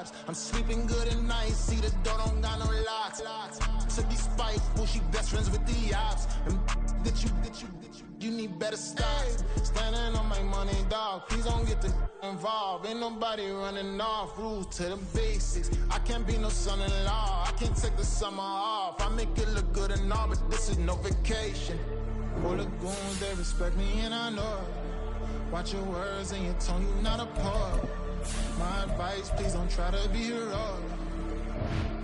vibes. I'm sleeping good at night, see the door don't got no locks. To be spiteful, she best friends with the ops. And you need better stop. Standing on my money, dog. Please don't get the involved. Ain't nobody running off. Rules to the basics. I can't be no son-in-law. I can't take the summer off. I make it look good and all, but this is no vacation. All the goons, they respect me and I know it. Watch your words and your tone, you not a poet. My advice, please don't try to be heroic.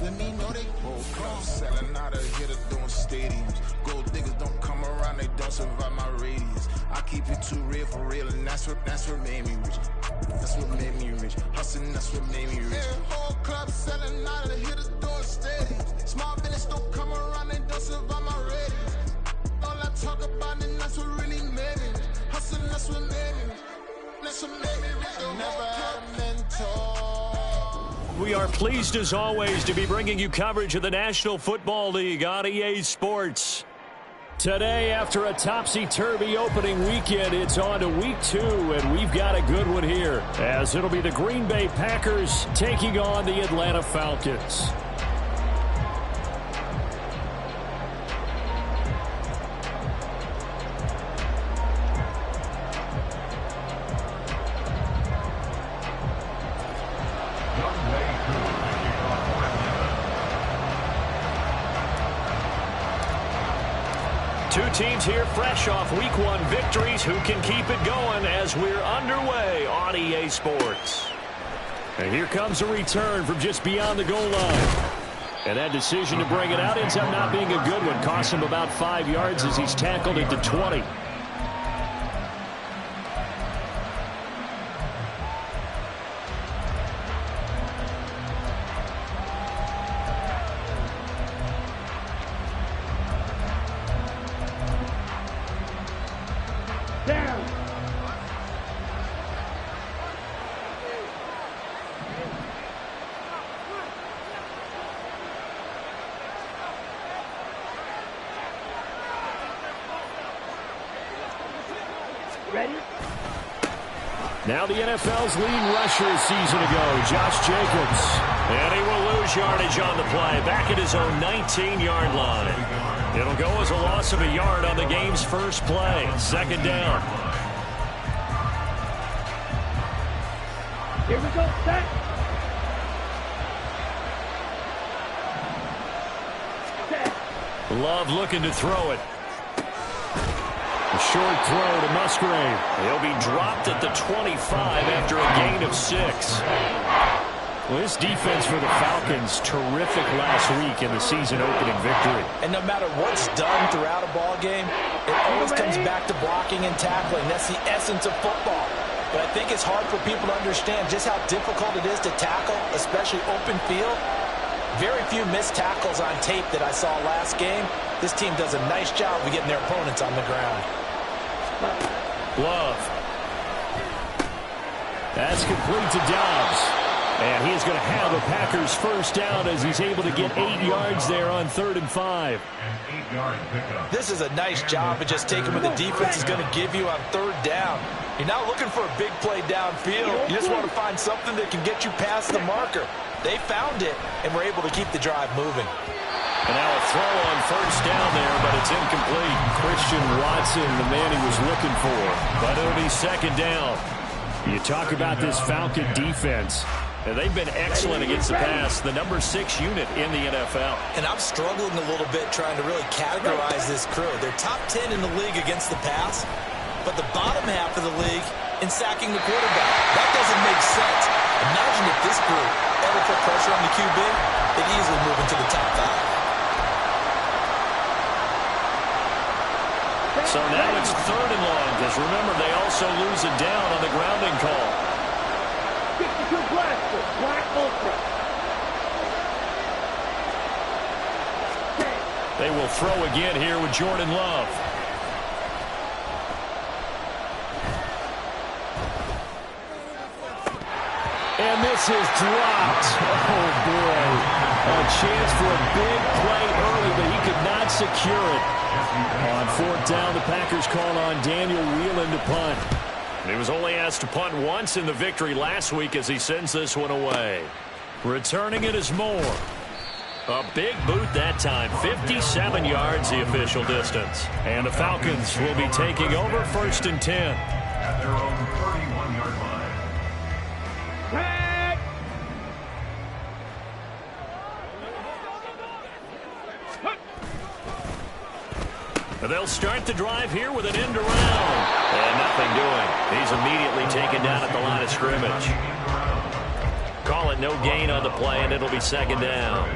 Let me know they whole club selling out of here to doing stadiums. Gold diggers don't come around, they don't survive my radius. I keep it too real for real, and that's what made me rich. That's what made me rich. Hustling, that's what made me rich. Yeah, whole club selling out of here to doing stadiums. Small business don't come around, they don't survive my radius. All I talk about, and that's what really made me rich. Hustling, that's what made me rich. That's what made me rich. I never had a mentor. We are pleased, as always, to be bringing you coverage of the National Football League on EA Sports. Today, after a topsy-turvy opening weekend, it's on to Week 2, and we've got a good one here, as it'll be the Green Bay Packers taking on the Atlanta Falcons. Two teams here fresh off Week 1 victories. Who can keep it going as we're underway on EA Sports? And here comes a return from just beyond the goal line. And that decision to bring it out ends up not being a good one. Costs him about 5 yards as he's tackled at the 20. Now the NFL's leading rusher a season ago, Josh Jacobs. And he will lose yardage on the play, back at his own 19-yard line. It'll go as a loss of a yard on the game's first play. Second down. Here we go, set. Love looking to throw it. A short throw to Musgrave. He'll be dropped at the 25 after a gain of 6. Well, this defense for the Falcons, terrific last week in the season-opening victory. And no matter what's done throughout a ball game, it always comes back to blocking and tackling. That's the essence of football. But I think it's hard for people to understand just how difficult it is to tackle, especially open field. Very few missed tackles on tape that I saw last game. This team does a nice job of getting their opponents on the ground. Love. That's complete to Dobbs. And he is going to have a Packers first down as he's able to get 8 yards there on 3rd and 5. This is a nice job of just taking what the defense is going to give you on 3rd down. You're not looking for a big play downfield. You just want to find something that can get you past the marker. They found it and were able to keep the drive moving. And now a throw on first down there, but it's incomplete. Christian Watson, the man he was looking for. But it'll be second down. You talk about this Falcon defense. They've been excellent against the pass, the number 6 unit in the NFL. And I'm struggling a little bit trying to really categorize this crew. They're top 10 in the league against the pass, but the bottom half of the league in sacking the quarterback. That doesn't make sense. Imagine if this group ever put pressure on the QB, they'd easily move into the top 5. So now it's 3rd and long, because remember, they also lose a down on the grounding call. They will throw again here with Jordan Love. And this is dropped. Oh, boy. A chance for a big play early, but he could not secure it. On 4th down, the Packers called on Daniel Whelan to punt. He was only asked to punt once in the victory last week as he sends this one away. Returning it is Moore. A big boot that time. 57 yards the official distance. And the Falcons will be taking over 1st and 10. At their own 31-yard line. They'll start the drive here with an end around. And nothing doing. He's immediately taken down at the line of scrimmage. Call it no gain on the play, and it'll be 2nd down.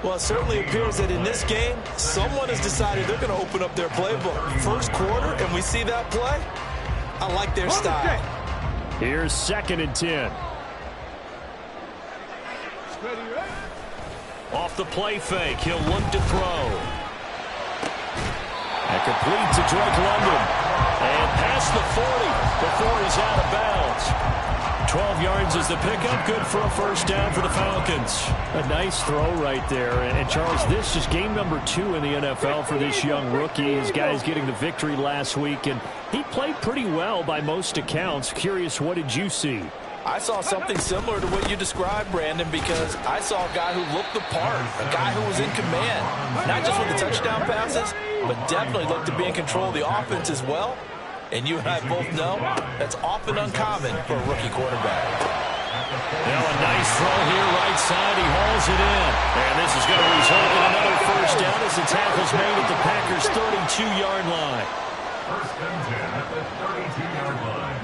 Well, it certainly appears that in this game, someone has decided they're going to open up their playbook. First quarter, and we see that play. I like their style. Here's 2nd and 10. Off the play fake, he'll look to throw. And complete to Drake London. And past the 40 before he's out of bounds. 12 yards is the pickup. Good for a 1st down for the Falcons. A nice throw right there. And Charles, this is game number 2 in the NFL for this young rookie. His guys getting the victory last week, and he played pretty well by most accounts. Curious, what did you see? I saw something similar to what you described, Brandon, because I saw a guy who looked the part, a guy who was in command, not just with the touchdown passes, but definitely looked to be in control of the offense as well. And you and I both know that's often uncommon for a rookie quarterback. Now a nice throw here, right side. He hauls it in. And this is going to result in another 1st down as the tackle's made at the Packers' 32-yard line. 1st and 10 at the 32-yard line.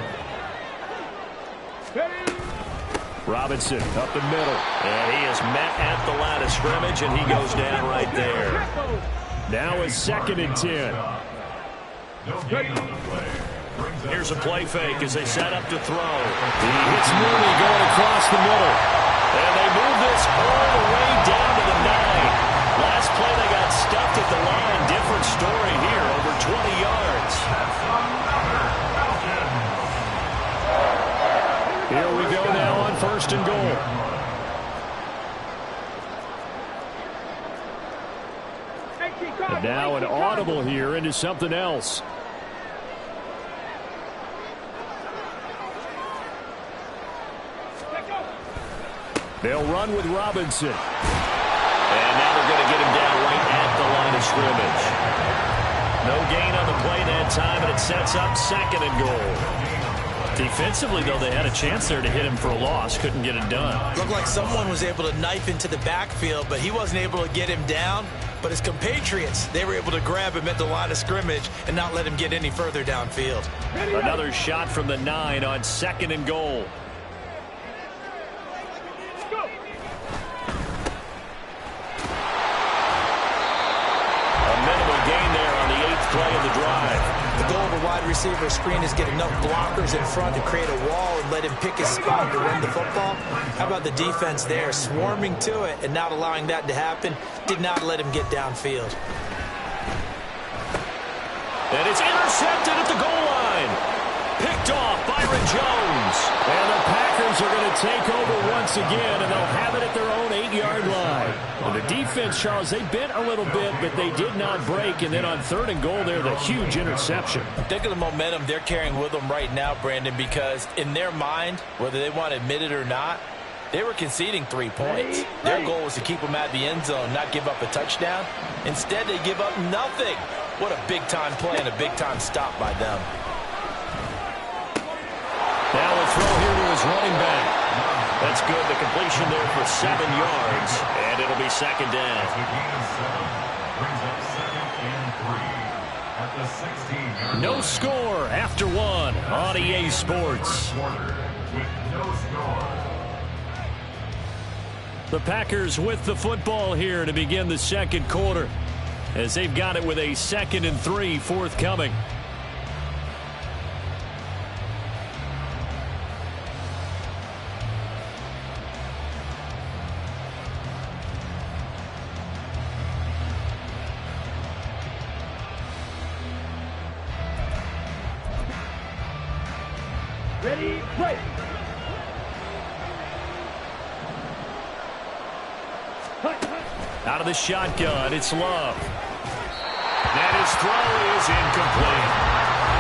Robinson up the middle. And he is met at the line of scrimmage, and he goes down right there. Now is 2nd and 10. Here's a play fake as they set up to throw. He hits Mooney going across the middle. And they move this all the way down to the 9. Last play they got stuffed at the line. Different story here, over 20 yards. Here we go now on 1st and goal. And now an audible here into something else. They'll run with Robinson. And now they're going to get him down right at the line of scrimmage. No gain on the play that time, and it sets up 2nd and goal. Defensively, though, they had a chance there to hit him for a loss. Couldn't get it done. Looked like someone was able to knife into the backfield, but he wasn't able to get him down. But his compatriots, they were able to grab him at the line of scrimmage and not let him get any further downfield. Another shot from the 9 on 2nd and goal. Play of the drive. The goal of a wide receiver screen is get enough blockers in front to create a wall and let him pick his spot to run the football. How about the defense there, swarming to it and not allowing that to happen? Did not let him get downfield. And it's intercepted at the goal line. Picked off Byron Jones. And the Packers are going to take over once again, and they'll have it at their own 8-yard line. And the defense, Charles, they bent a little bit, but they did not break. And then on 3rd and goal there, the huge interception. Think of the momentum they're carrying with them right now, Brandon, because in their mind, whether they want to admit it or not, they were conceding 3 points. Their goal was to keep them at the end zone, not give up a touchdown. Instead, they give up nothing. What a big-time play and a big-time stop by them. Now a throw here to his running back. That's good. The completion there for 7 yards, and it'll be 2nd down. No score after 1 on EA Sports. The Packers with the football here to begin the 2nd quarter, as they've got it with a 2nd and 3 forthcoming. Ready, play. Out of the shotgun, it's Love. And his throw is incomplete.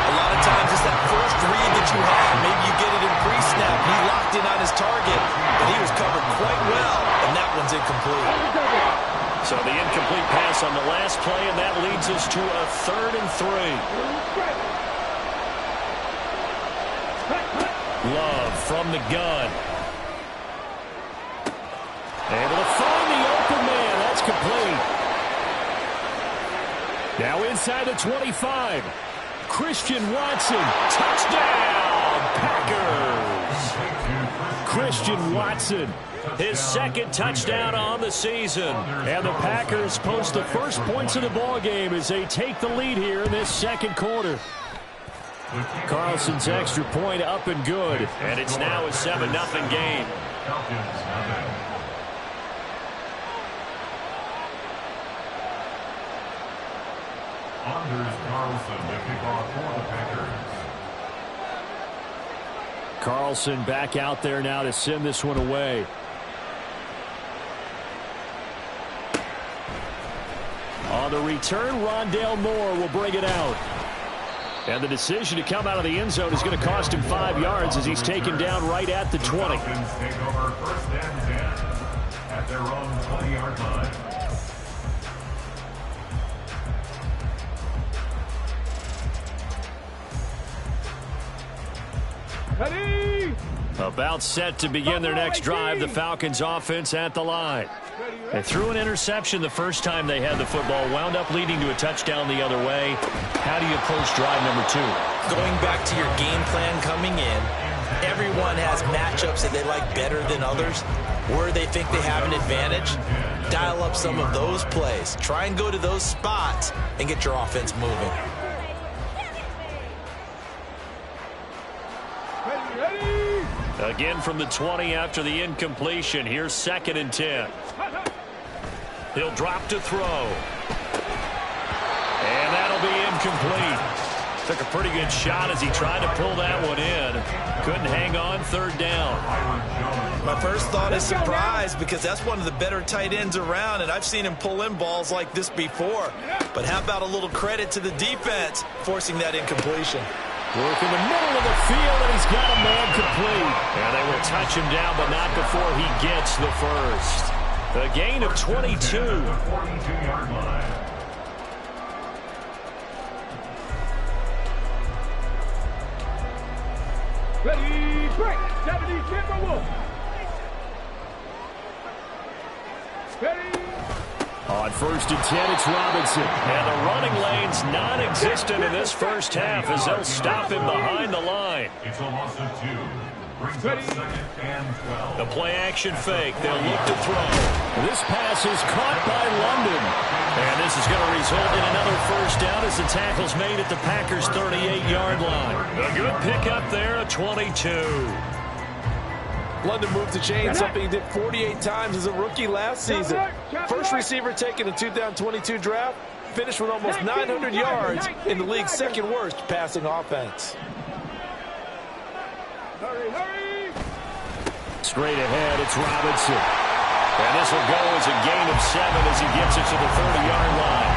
A lot of times it's that first read that you have. Maybe you get it in pre-snap. He locked in on his target, but he was covered quite well So the incomplete pass on the last play, and that leads us to a 3rd and 3. Love from the gun. Able to find the open man. That's complete. Now inside the 25. Christian Watson. Touchdown, Packers. Christian Watson. His 2nd touchdown on the season. And the Packers post the first points of the ball game as they take the lead here in this 2nd quarter. Carlson's extra point up and good. And it's now a 7-0 game. Anders Carlson to kick off for the Packers. Carlson back out there now to send this one away. On the return, Rondale Moore will bring it out. And the decision to come out of the end zone is going to cost him 5 yards as he's taken down right at the 20. Falcons take over 1st and 10 at their own 20-yard line. About set to begin their next drive. The Falcons offense at the line. They threw an interception the first time they had the football, wound up leading to a touchdown the other way. How do you approach drive number 2? Going back to your game plan coming in, everyone has matchups that they like better than others, where they think they have an advantage. Dial up some of those plays. Try and go to those spots and get your offense moving. Again from the 20 after the incompletion. Here's 2nd and 10. He'll drop to throw. And that'll be incomplete. Took a pretty good shot as he tried to pull that one in. Couldn't hang on 3rd down. My first thought is surprise because that's one of the better tight ends around, and I've seen him pull in balls like this before. But how about a little credit to the defense forcing that incompletion? Work in the middle of the field, and he's got a man complete. And they will touch him down, but not before he gets the first. A gain of 22. 42-yard line. Ready, break. 70 Timberwolves. Ready. On 1st and 10, it's Robinson. And the running lane's non-existent in this first half as they'll stop him behind the line. It's a loss of 2. Brings up 2nd and 12. The play-action fake. They'll look to throw. This pass is caught by London. And this is going to result in another first down as the tackle's made at the Packers' 38-yard line. A good pickup there, a 22. London moved the chain, something he did 48 times as a rookie last season. First receiver taken in 2022 draft, finished with almost 900 yards in the league's 2nd worst passing offense. Straight ahead, it's Robinson. And this will go as a gain of 7 as he gets it to the 30-yard line.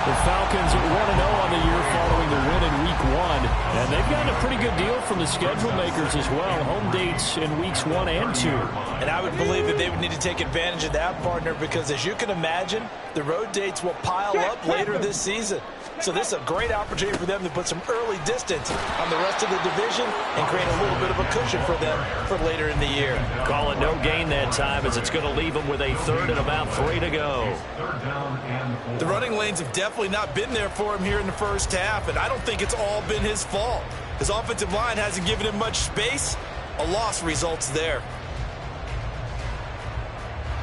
The Falcons are 1-0 on the year following the win in Week 1. And they've gotten a pretty good deal from the schedule makers as well. Home dates in Weeks 1 and 2. And I would believe that they would need to take advantage of that, partner, because as you can imagine, the road dates will pile up later this season. So this is a great opportunity for them to put some early distance on the rest of the division and create a little bit of a cushion for them for later in the year. Call it no gain that time as it's going to leave them with a 3rd and about 3 to go. The running lanes have definitely not been there for him here in the first half, and I don't think it's all been his fault. His offensive line hasn't given him much space. A loss results there.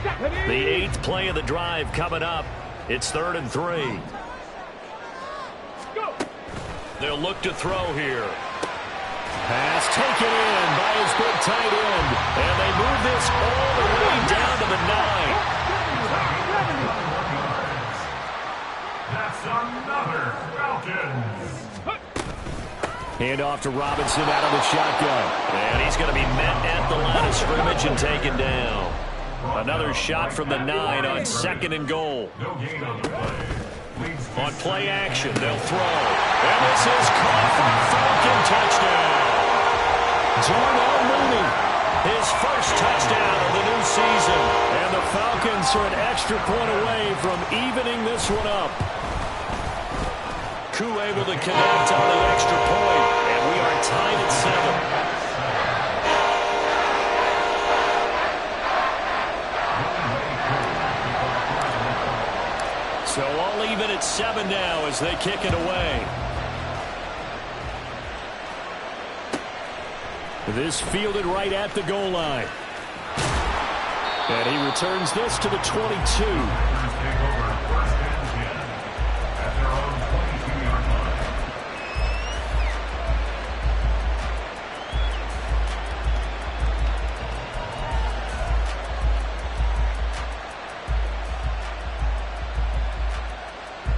The 8th play of the drive coming up. It's 3rd and 3. They'll look to throw here. Pass taken in by his big tight end. And they move this all the way down to the 9. That's another Falcons. Hand off to Robinson out of the shotgun. And he's going to be met at the line of scrimmage and taken down. Another shot from the 9 on 2nd and goal. No gain on the play. On play action, they'll throw. And this is caught for Falcon touchdown. Darnell Mooney, his first touchdown of the new season. And the Falcons Falcons are an extra point away from evening this one up. Koo able to connect on the extra point, and we are tied at 7. So all even at 7 now as they kick it away. This fielded right at the goal line. And he returns this to the 22.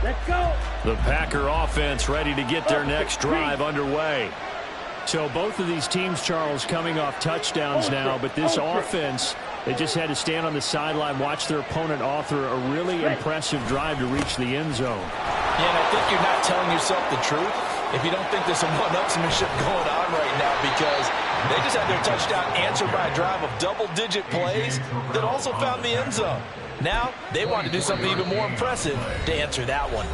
Let's go. The Packer offense ready to get their next drive underway. So both of these teams, Charles, coming off touchdowns now, but this offense, they just had to stand on the sideline, watch their opponent author a really impressive drive to reach the end zone. Yeah, and I think you're not telling yourself the truth if you don't think there's some one-upsmanship going on right now, because they just had their touchdown answered by a drive of double-digit plays that also found the end zone. Now they want to do something even more impressive to answer that one.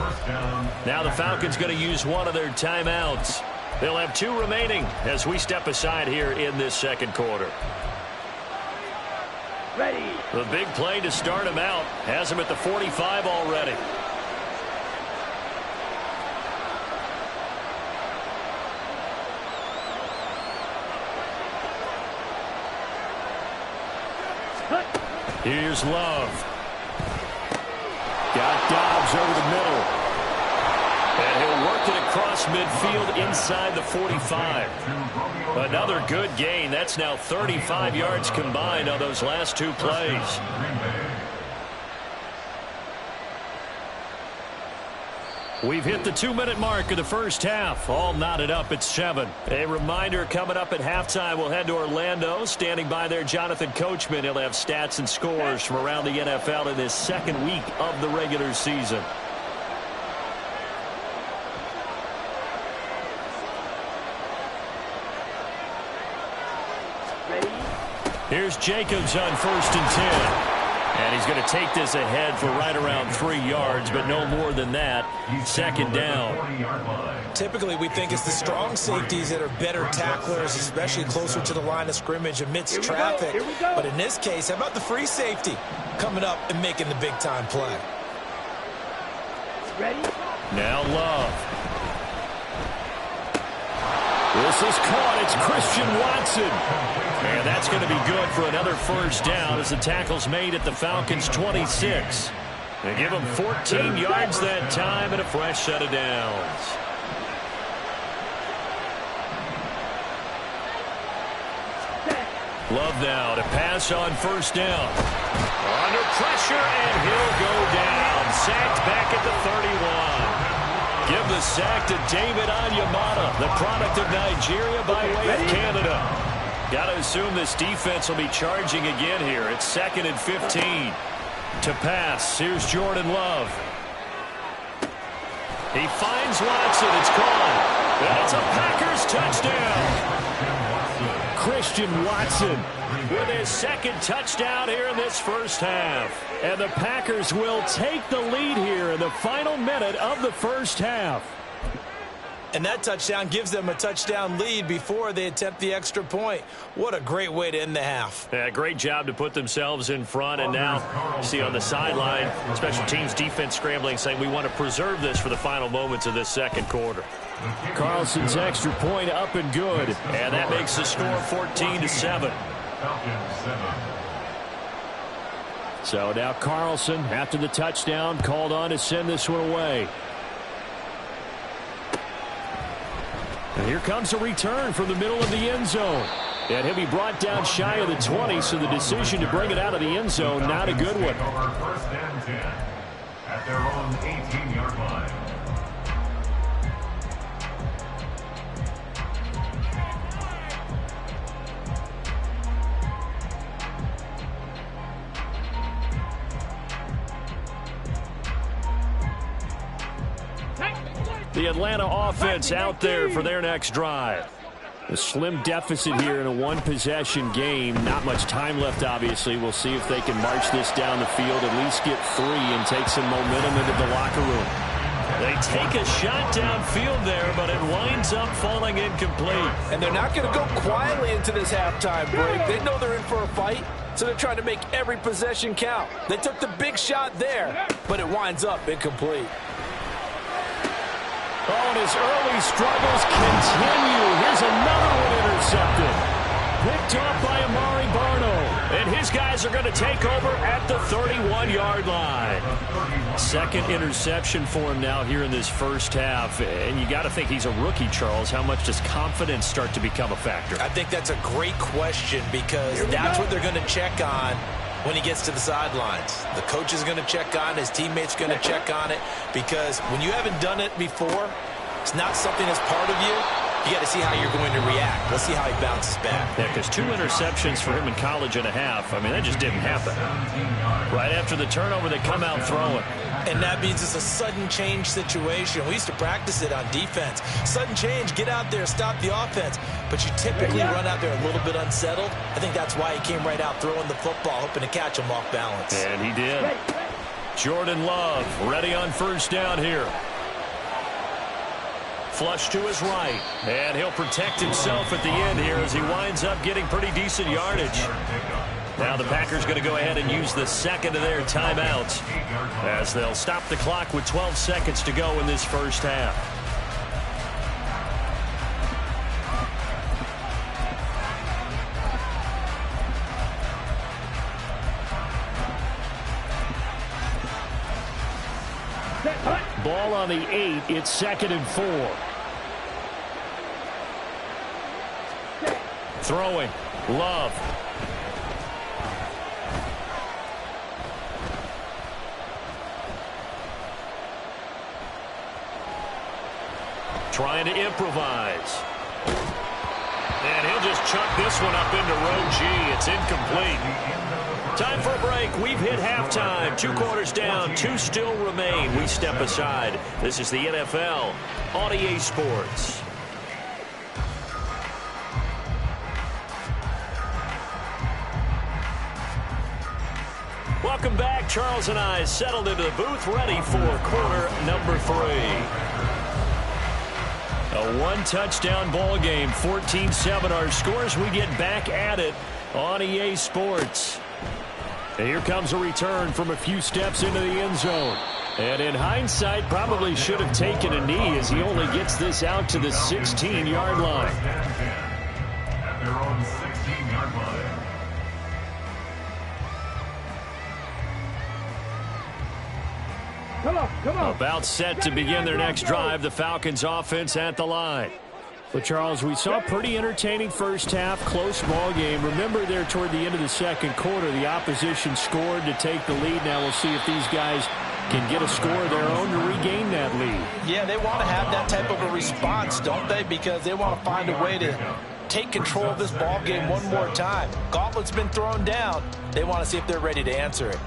Now the Falcons going to use one of their timeouts. They'll have 2 remaining as we step aside here in this second quarter. Ready. The big play to start him out has him at the 45 already. Here's Love. Got Dobbs over the middle. And he'll work it across midfield inside the 45. Another good gain. That's now 35 yards combined on those last 2 plays. We've hit the 2-minute mark of the first half. All knotted up at 7. A reminder, coming up at halftime, we'll head to Orlando. Standing by there, Jonathan Coachman. He'll have stats and scores from around the NFL in this second week of the regular season. Here's Jacobs on 1st and 10. And he's going to take this ahead for right around 3 yards, but no more than that. Second down. Typically, we think it's the strong safeties that are better tacklers, especially closer to the line of scrimmage amidst traffic. But in this case, how about the free safety coming up and making the big-time play? Ready. Now Love. This is caught. It's Christian Watson. And that's going to be good for another first down as the tackle's made at the Falcons' 26. They give them 14 yards that time and a fresh set of downs. Love now to pass on first down. Under pressure, and he'll go down. Sacked back at the 31. Give the sack to David Onyemata, the product of Nigeria by way of Canada. Got to assume this defense will be charging again here. It's 2nd and 15. To pass, here's Jordan Love. He finds Watson. It's gone. And it's a Packers touchdown. Christian Watson with his 2nd touchdown here in this first half. And the Packers will take the lead here in the final minute of the first half. And that touchdown gives them a touchdown lead before they attempt the extra point. What a great way to end the half. Yeah, great job to put themselves in front. And now, see on the sideline, special teams defense scrambling, saying we want to preserve this for the final moments of this second quarter. Carlson's extra point up and good. And that makes the score 14-7. So now Carlson, after the touchdown, called on to send this one away. And here comes a return from the middle of the end zone. And he'll be brought down shy of the 20, so the decision to bring it out of the end zone, not a good one. First and 10 at their own 18-yard line. The Atlanta offense out there for their next drive. A slim deficit here in a one-possession game. Not much time left, obviously. We'll see if they can march this down the field, at least get 3 and take some momentum into the locker room. They take a shot downfield there, but it winds up falling incomplete. And they're not going to go quietly into this halftime break. They know they're in for a fight, so they're trying to make every possession count. They took the big shot there, but it winds up incomplete. Oh, and his early struggles continue. Here's another one intercepted. Picked off by Amari Barno. And his guys are going to take over at the 31-yard line. Second interception for him now here in this first half. And you got to think he's a rookie, Charles. How much does confidence start to become a factor? I think that's a great question because that's what they're going to check on when he gets to the sidelines. The coach is going to check on, his teammates are going to check on it, because when you haven't done it before, it's not something that's part of you. You got to see how you're going to react. Let's see how he bounces back. Yeah, because 2 interceptions for him in college and a half. I mean, that just didn't happen. Right after the turnover, they come out throwing. And that means it's a sudden change situation. We used to practice it on defense. Sudden change, get out there, stop the offense. But you typically run out there a little bit unsettled. I think that's why he came right out throwing the football, hoping to catch him off balance. And he did. Jordan Love ready on first down here. Flush to his right. And he'll protect himself at the end here as he winds up getting pretty decent yardage. Now the Packers going to go ahead and use the second of their timeouts as they'll stop the clock with 12 seconds to go in this first half. Ball on the 8. It's 2nd and 4. Throwing. Love. Trying to improvise. And he'll just chuck this one up into row G. It's incomplete. Time for a break. We've hit halftime. 2 quarters down. 2 still remain. We step aside. This is the NFL on EA Sports. Welcome back. Charles and I settled into the booth, ready for quarter number 3. A 1-touchdown ball game, 14-7 our scores. We get back at it on EA Sports. And here comes a return from a few steps into the end zone. And in hindsight, probably should have taken a knee as he only gets this out to the 16-yard line. At their own 16-yard line. Come on. About set to begin their next drive, the Falcons offense at the line. Well, Charles, we saw a pretty entertaining first half, close ball game. Remember there toward the end of the second quarter, the opposition scored to take the lead. Now we'll see if these guys can get a score of their own to regain that lead. Yeah, they want to have that type of a response, don't they? Because they want to find a way to take control of this ball game one more time. Gauntlet's been thrown down. They want to see if they're ready to answer it.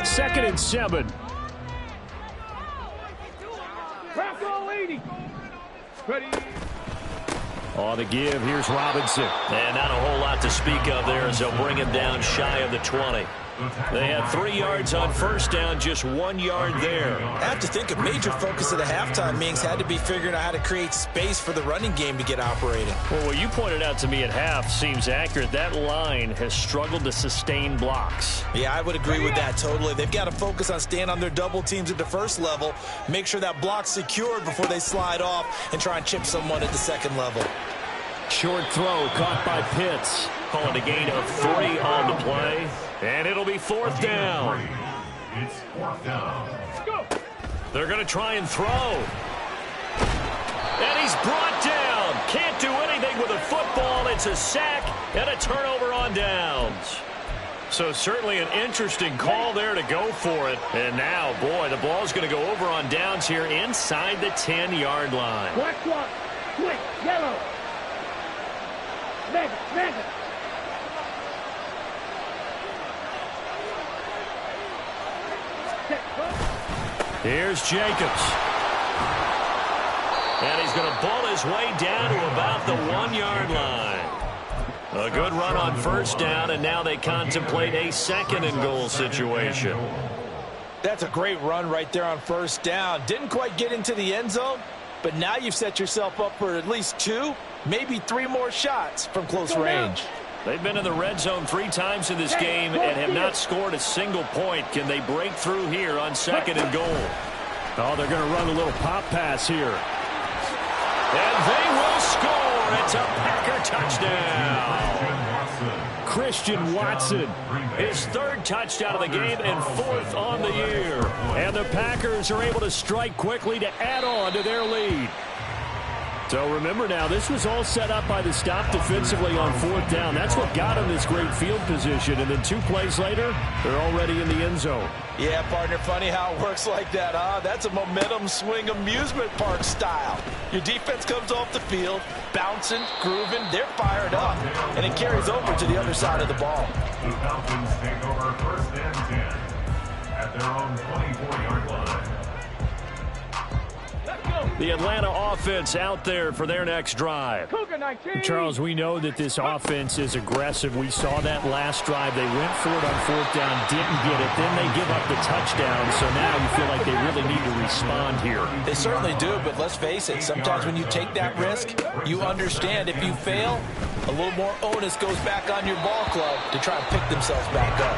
Second and 7. On the give, here's Robinson. And not a whole lot to speak of there as they'll bring him down shy of the 20. They had 3 yards on first down, just 1 yard there. I have to think a major focus of the halftime meetings had to be figuring out how to create space for the running game to get operating. Well, what you pointed out to me at half seems accurate. That line has struggled to sustain blocks. Yeah, I would agree with that totally. They've got to focus on staying on their double teams at the first level, make sure that block's secured before they slide off and try and chip someone at the second level. Short throw caught by Pitts. Calling a gain of 3 on the play. And it'll be 4th down. It's 4th down. They're going to try and throw. And he's brought down. Can't do anything with a football. It's a sack and a turnover on downs. So certainly an interesting call there to go for it. And now, boy, the ball's going to go over on downs here inside the 10-yard line. Black clock. Quick. Yellow. Mega. Here's Jacobs. And he's going to ball his way down to about the 1-yard line. A good run on first down, and now they contemplate a second-and-goal situation. That's a great run right there on first down. Didn't quite get into the end zone, but now you've set yourself up for at least 2, maybe 3 more shots from close range. They've been in the red zone 3 times in this game and have not scored a single point. Can they break through here on second and goal? Oh, they're going to run a little pop pass here. And they will score. It's a Packer touchdown. Christian Watson, his 3rd touchdown of the game and 4th on the year. And the Packers are able to strike quickly to add on to their lead. So remember now, this was all set up by the stop defensively on 4th down. That's what got them this great field position. And then 2 plays later, they're already in the end zone. Yeah, partner, funny how it works like that, huh? That's a momentum swing amusement park style. Your defense comes off the field, bouncing, grooving, they're fired up, and it carries over to the other side of the ball. The Falcons take over 1st and 10 at their own 24-yard line. The Atlanta offense out there for their next drive. Charles, we know that this offense is aggressive. We saw that last drive. They went for it on 4th down, didn't get it. Then they give up the touchdown. So now you feel like they really need to respond here. They certainly do, but let's face it. Sometimes when you take that risk, you understand if you fail, a little more onus goes back on your ball club to try and pick themselves back up.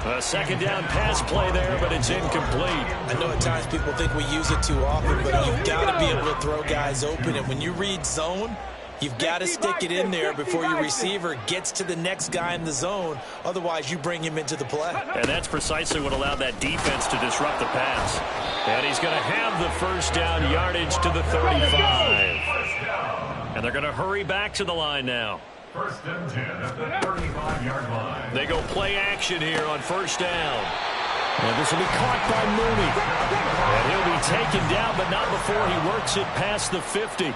A 2nd down pass play there, but it's incomplete. I know at times people think we use it too often, but you've got to be able to throw guys open. And when you read zone, you've got to stick it in there before your receiver gets to the next guy in the zone. Otherwise, you bring him into the play. And that's precisely what allowed that defense to disrupt the pass. And he's going to have the 1st down yardage to the 35. And they're going to hurry back to the line now. 1st and 10 at the 35-yard line. They go play action here on 1st down. And this will be caught by Mooney. And he'll be taken down, but not before he works it past the 50. 1st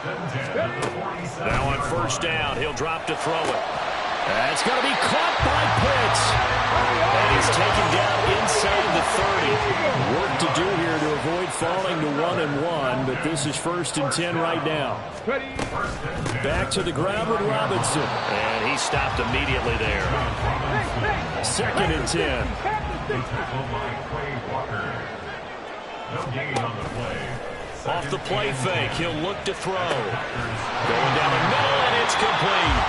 and 10 at the 47. Now on 1st down, he'll drop to throw it. It's going to be caught by Pitts. And he's taken down inside the 30. Work to do here to avoid falling to 1-1, but this is 1st and 10 right now. Back to the ground with Robinson. And he stopped immediately there. 2nd and 10. No gain on the play. Off the play fake, he'll look to throw. Going down the middle, and it's complete.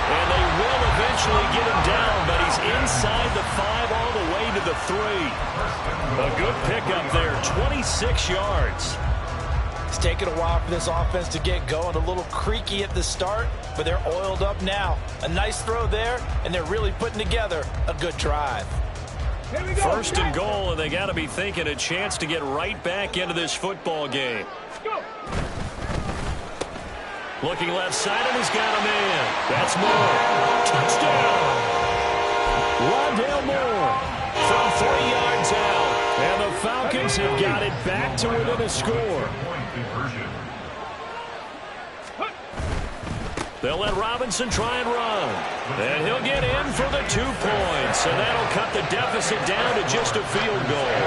And they will eventually get him down, but he's inside the 5 all the way to the 3. A good pickup there, 26 yards. It's taken a while for this offense to get going. A little creaky at the start, but they're oiled up now. A nice throw there, and they're really putting together a good drive. 1st and goal, and they got to be thinking a chance to get right back into this football game. Looking left side, and he's got him in. That's Moore. Touchdown! Rondale Moore From 3 yards out. And the Falcons have got it back to within a score. They'll let Robinson try and run. And he'll get in for the 2 points. And that'll cut the deficit down to just a field goal.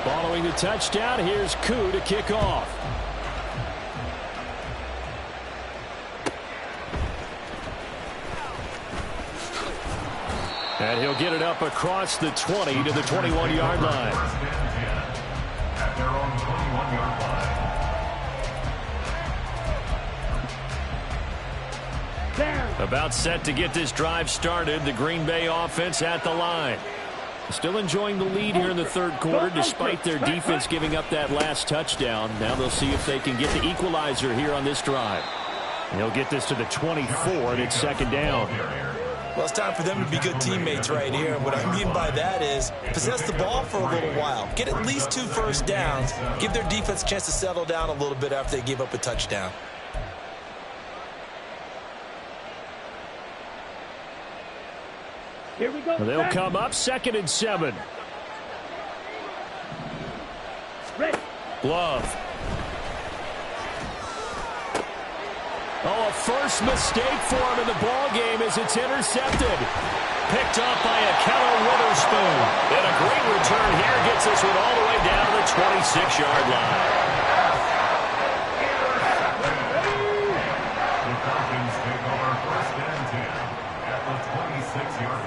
Following the touchdown, here's Koo to kick off. And he'll get it up across the 20 to the 21-yard line. At their own 21-yard line. About set to get this drive started. The Green Bay offense at the line. Still enjoying the lead here in the 3rd quarter despite their defense giving up that last touchdown. Now they'll see if they can get the equalizer here on this drive. And he'll get this to the 24, and it's 2nd down. Well, it's time for them to be good teammates right here. And what I mean by that is possess the ball for a little while. Get at least 2 first downs. Give their defense a chance to settle down a little bit after they give up a touchdown. Here we go. They'll come up 2nd and 7. Ready. Love. Oh, a first mistake for him in the ball game as it's intercepted. Picked up by Ahkello Witherspoon. And a great return here gets this one all the way down to the 26-yard line. The Falcons take over first and 10 at the 26-yard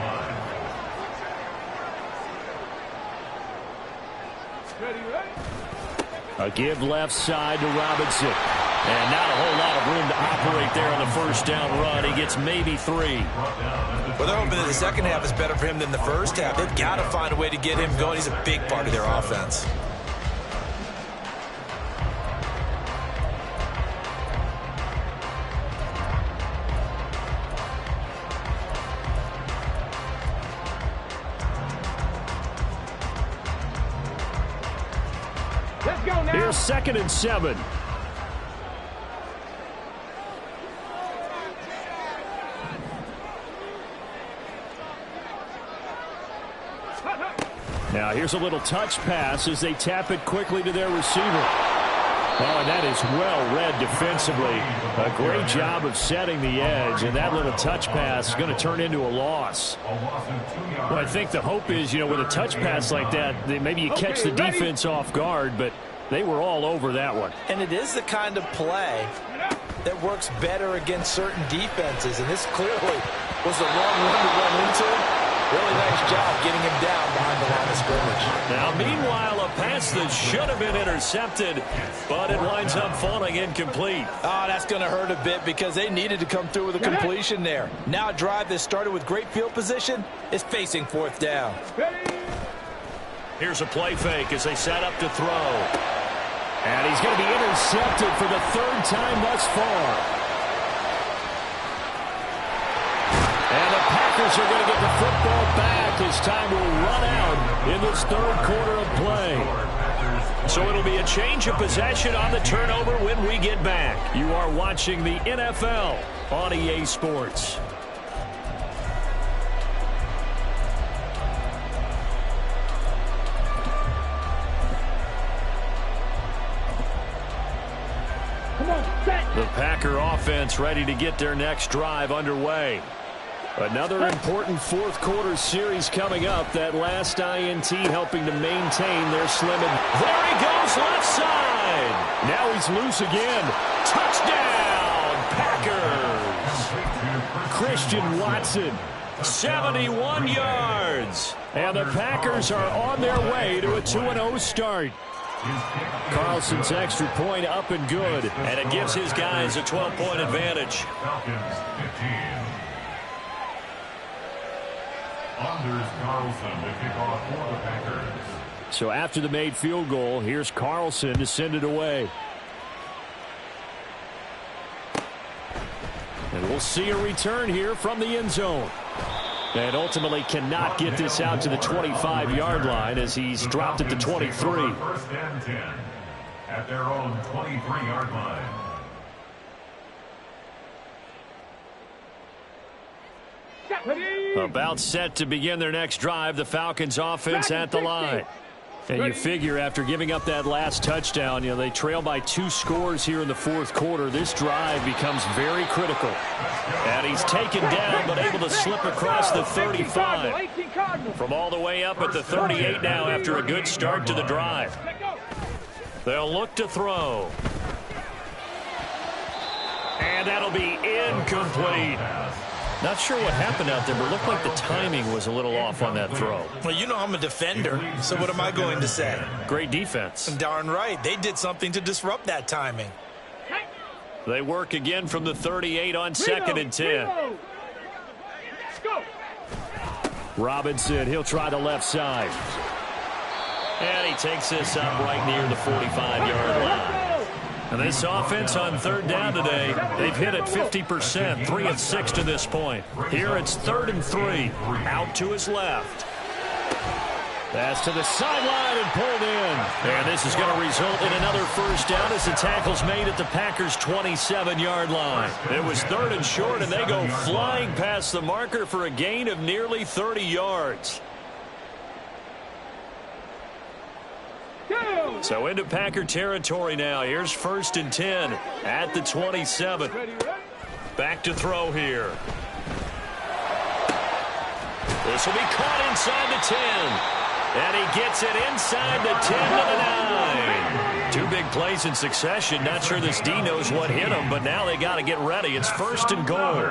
line. A give left side to Robinson. And not a whole lot of room to operate there on the first down run. He gets maybe 3. Well, they're hoping that the second half is better for him than the first half. They've got to find a way to get him going. He's a big part of their offense. Let's go now. Here's 2nd and 7. Now here's a little touch pass as they tap it quickly to their receiver. Oh, and that is well read defensively. A great job of setting the edge, and that little touch pass is going to turn into a loss. Well, I think the hope is, with a touch pass like that, maybe you catch the defense off guard, but they were all over that one. And it is the kind of play that works better against certain defenses, and this clearly was the wrong one to run into. Really nice job getting him down behind the line of scrimmage. Now, meanwhile, a pass that should have been intercepted, but it winds up falling incomplete. Oh, that's going to hurt a bit because they needed to come through with a completion there. Now a drive that started with great field position is facing 4th down. Here's a play fake as they set up to throw. And he's going to be intercepted for the 3rd time thus far. And the Packers are going to get the football back as time will run out in this 3rd quarter of play. So it'll be a change of possession on the turnover when we get back. You are watching the NFL on EA Sports. The Packer offense ready to get their next drive underway. Another important 4th quarter series coming up. That last INT helping to maintain their slim. There he goes left side. Now he's loose again. Touchdown, Packers. Christian Watson, 71 yards. And the Packers are on their way to a 2-0 start. Carlson's extra point up and good. And it gives his guys a 12-point advantage. Falcons 15. Anders Carlson to kick off for the Packers. So after the made field goal, here's Carlson to send it away. And we'll see a return here from the end zone. And ultimately cannot get this out to the 25-yard line as he's dropped it to 23. First and 10 at their own 23-yard line. About set to begin their next drive, the Falcons offense at the line. And you figure after giving up that last touchdown, they trail by 2 scores here in the 4th quarter. This drive becomes very critical. And he's taken down but able to slip across the 35. From all the way up at the 38 now after a good start to the drive. They'll look to throw. And that'll be incomplete. Not sure what happened out there, but it looked like the timing was a little off on that throw. Well, I'm a defender, so what am I going to say? Great defense. Darn right. They did something to disrupt that timing. They work again from the 38 on 2nd and 10. Robinson, he'll try the left side. And he takes this up right near the 45-yard line. And this offense on 3rd down today, they've hit it 50%, 3 of 6 to this point. Here it's 3rd and 3, out to his left. Pass to the sideline and pulled in. And this is going to result in another first down as the tackle's made at the Packers' 27-yard line. It was 3rd and short, and they go flying past the marker for a gain of nearly 30 yards. Go! So into Packer territory now. Here's 1st and 10 at the 27. Back to throw here. This will be caught inside the 10. And he gets it inside the 10 to the 9. 2 big plays in succession. Not sure this D knows what hit him, but now they got to get ready. It's 1st and goal.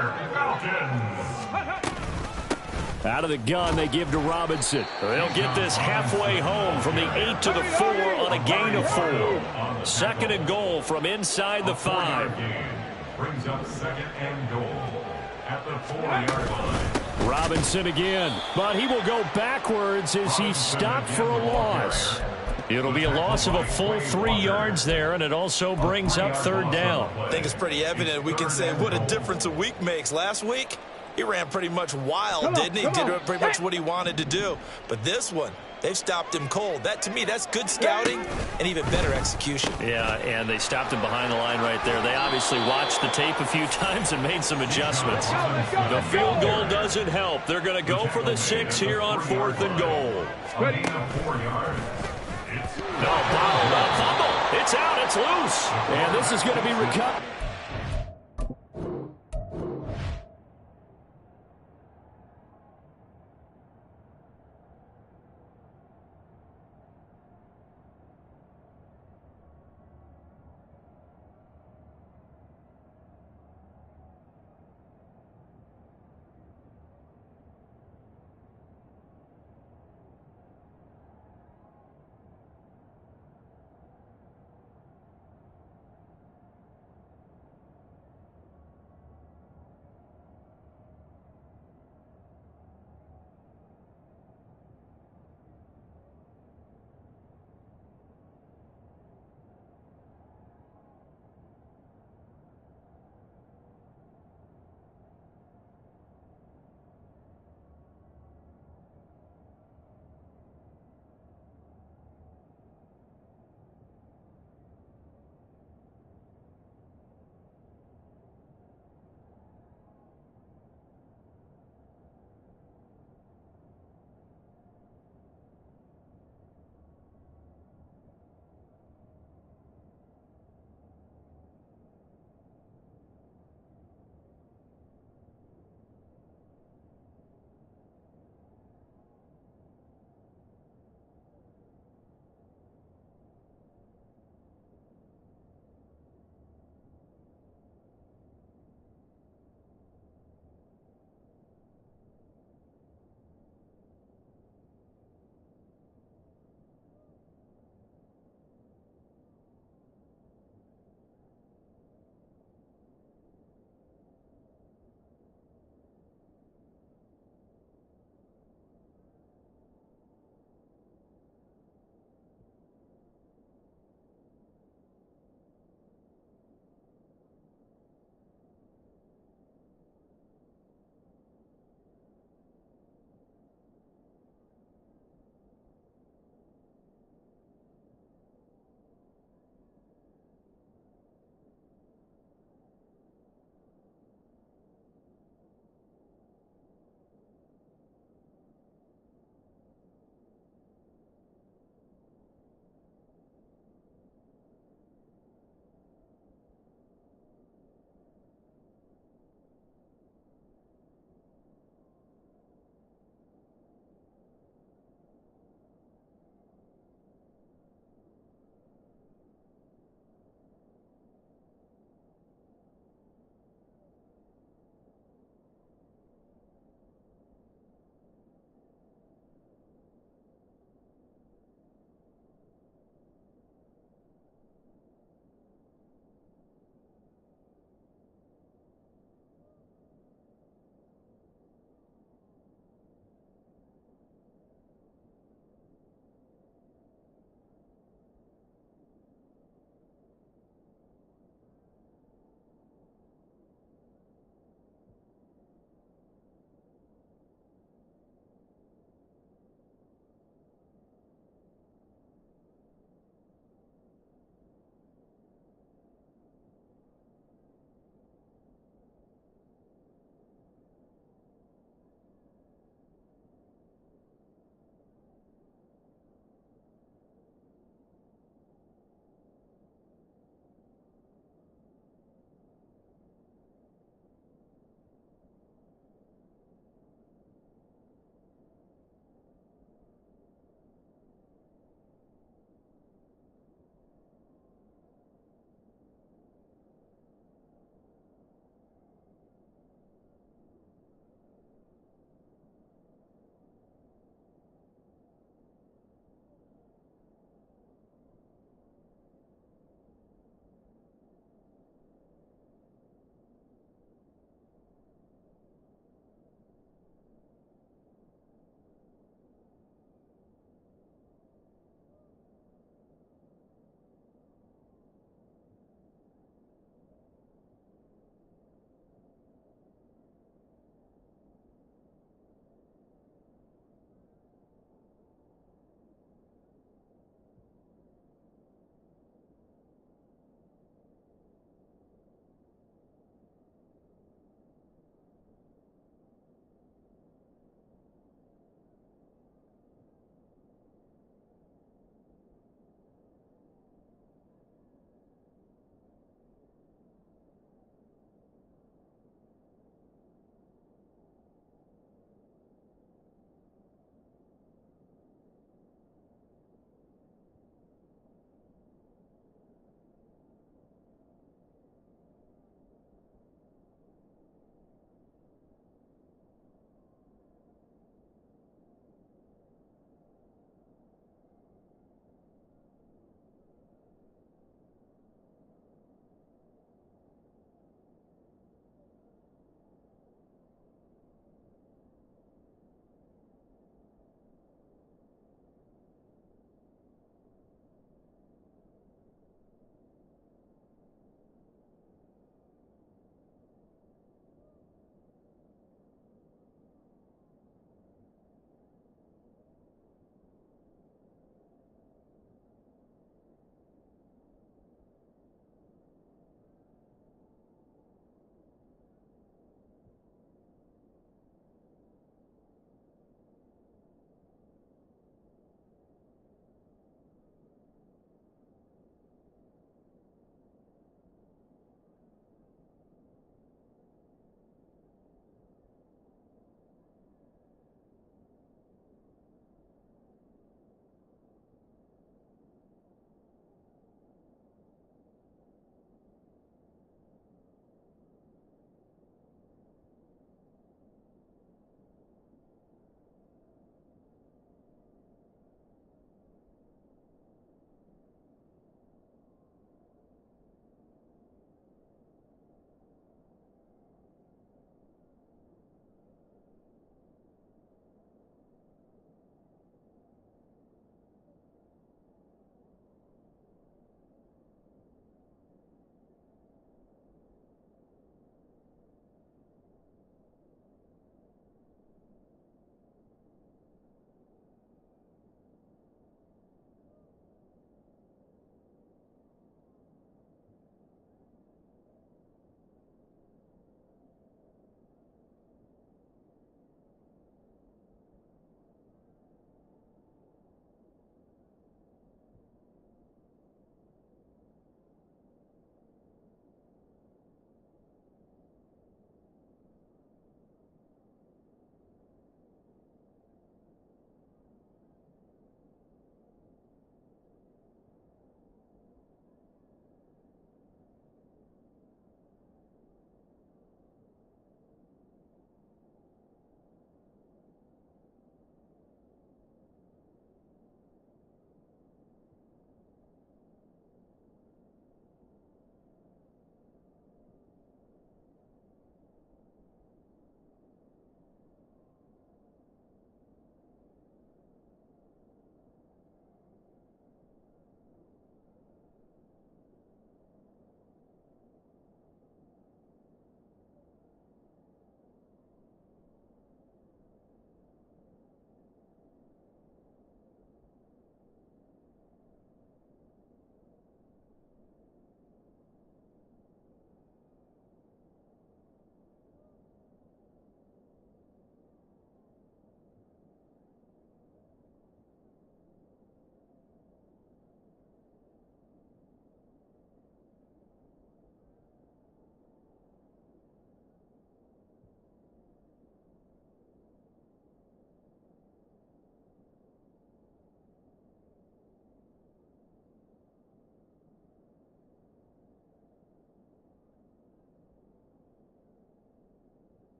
Out of the gun, they give to Robinson. They'll get this halfway home from the 8 to the 4 on a gain of 4. 2nd and goal from inside the 5. Brings up 2nd and goal at the 4-yard line. Robinson again, but he will go backwards as he stopped for a loss. It'll be a loss of a full 3 yards there, and it also brings up 3rd down. I think it's pretty evident. We can say what a difference a week makes. Last week, he ran pretty much wild, didn't he? Did pretty much what he wanted to do. But this one, they've stopped him cold. That, to me, that's good scouting and even better execution. Yeah, and they stopped him behind the line right there. They obviously watched the tape a few times and made some adjustments. The field goal doesn't help. They're going to go for the 6 here on 4th and goal. Ready. 4 yards. No, bottled up fumble. It's out. It's loose. And this is going to be recovered.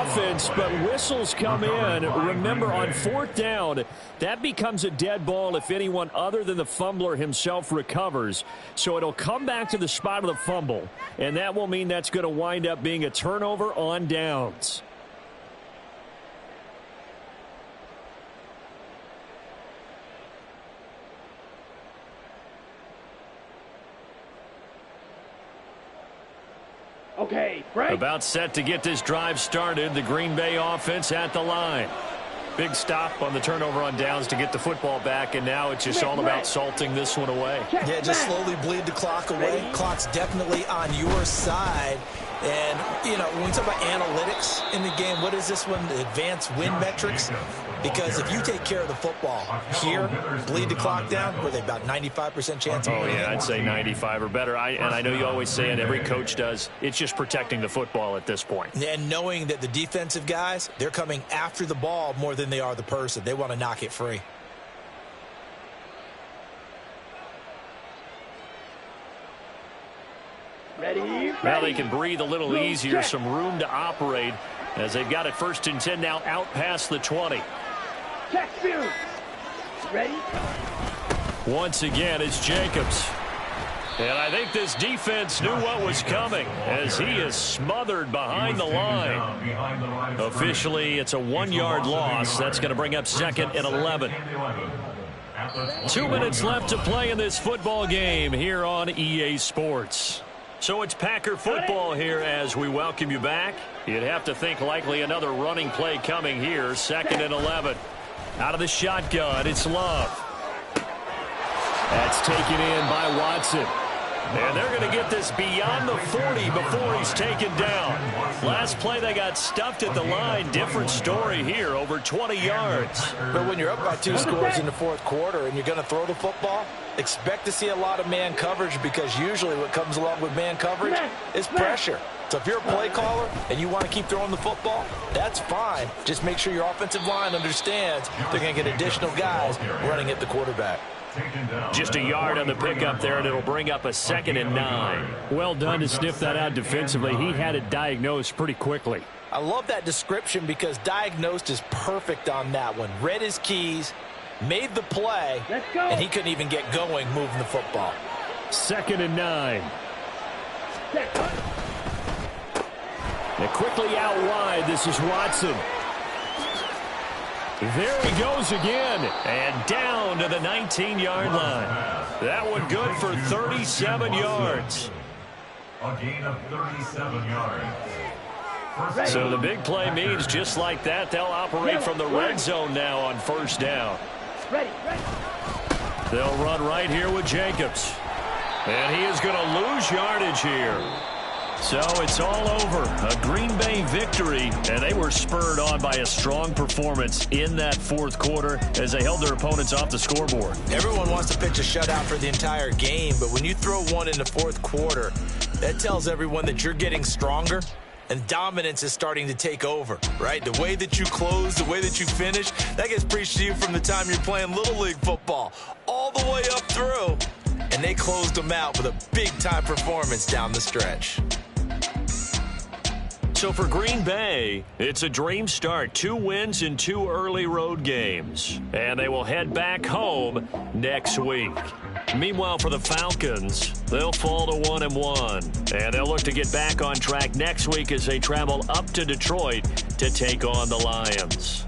offense, but whistles come in. Remember, on 4th down, that becomes a dead ball if anyone other than the fumbler himself recovers. So it'll come back to the spot of the fumble, and that will mean that's going to wind up being a turnover on downs. Okay, break. About set to get this drive started. The Green Bay offense at the line. Big stop on the turnover on downs to get the football back, and now it's just all about salting this one away. Yeah, just slowly bleed the clock away. Clock's definitely on your side. And, you know, when we talk about analytics in the game, what is this one? The advanced win metrics? Because if you take care of the football here, bleed the clock down, were they about 95% chance of winning? Oh, yeah, I'd say 95 or better. And I know you always say it, every coach does. It's just protecting the football at this point. And knowing that the defensive guys, they're coming after the ball more than they are the person. They want to knock it free. Ready. Now they can breathe a little easier, some room to operate as they've got it 1st and 10 now out past the 20. Check view. Ready. Once again, it's Jacobs. And I think this defense knew what was coming as he is smothered behind the line. Officially, it's a 1-yard loss. That's going to bring up 2nd and 11. 2 minutes left to play in this football game here on EA Sports. So it's Packer football here as we welcome you back. You'd have to think likely another running play coming here. 2nd and 11. Out of the shotgun, it's Love. That's taken in by Watson. And they're going to get this beyond the 40 before he's taken down. Last play, they got stuffed at the line. Different story here, over 20 yards. But when you're up by 2 scores in the 4th quarter and you're going to throw the football, expect to see a lot of man coverage, because usually what comes along with man coverage is pressure. So if you're a play caller and you want to keep throwing the football, that's fine. Just make sure your offensive line understands they're going to get additional guys running at the quarterback. Just a yard on the pickup there, and it'll bring up a 2nd and 9. Well done to sniff that out defensively. He had it diagnosed pretty quickly. I love that description because diagnosed is perfect on that one. Read his keys, made the play, and he couldn't even get going moving the football. 2nd and 9. And quickly out wide, this is Watson. There he goes again, and down to the 19-yard line. That one good for 37 yards. A gain of 37 yards. So the big play means just like that, they'll operate from the red zone now on 1st down. They'll run right here with Jacobs. And he is going to lose yardage here. So it's all over. A Green Bay victory, and they were spurred on by a strong performance in that 4th quarter as they held their opponents off the scoreboard. Everyone wants to pitch a shutout for the entire game, but when you throw one in the 4th quarter, that tells everyone that you're getting stronger and dominance is starting to take over, right? The way that you close, the way that you finish, that gets preached to you from the time you're playing Little League football all the way up through, and they closed them out with a big-time performance down the stretch. So for Green Bay, it's a dream start. 2 wins in 2 early road games. And they will head back home next week. Meanwhile, for the Falcons, they'll fall to 1-1. And they'll look to get back on track next week as they travel up to Detroit to take on the Lions.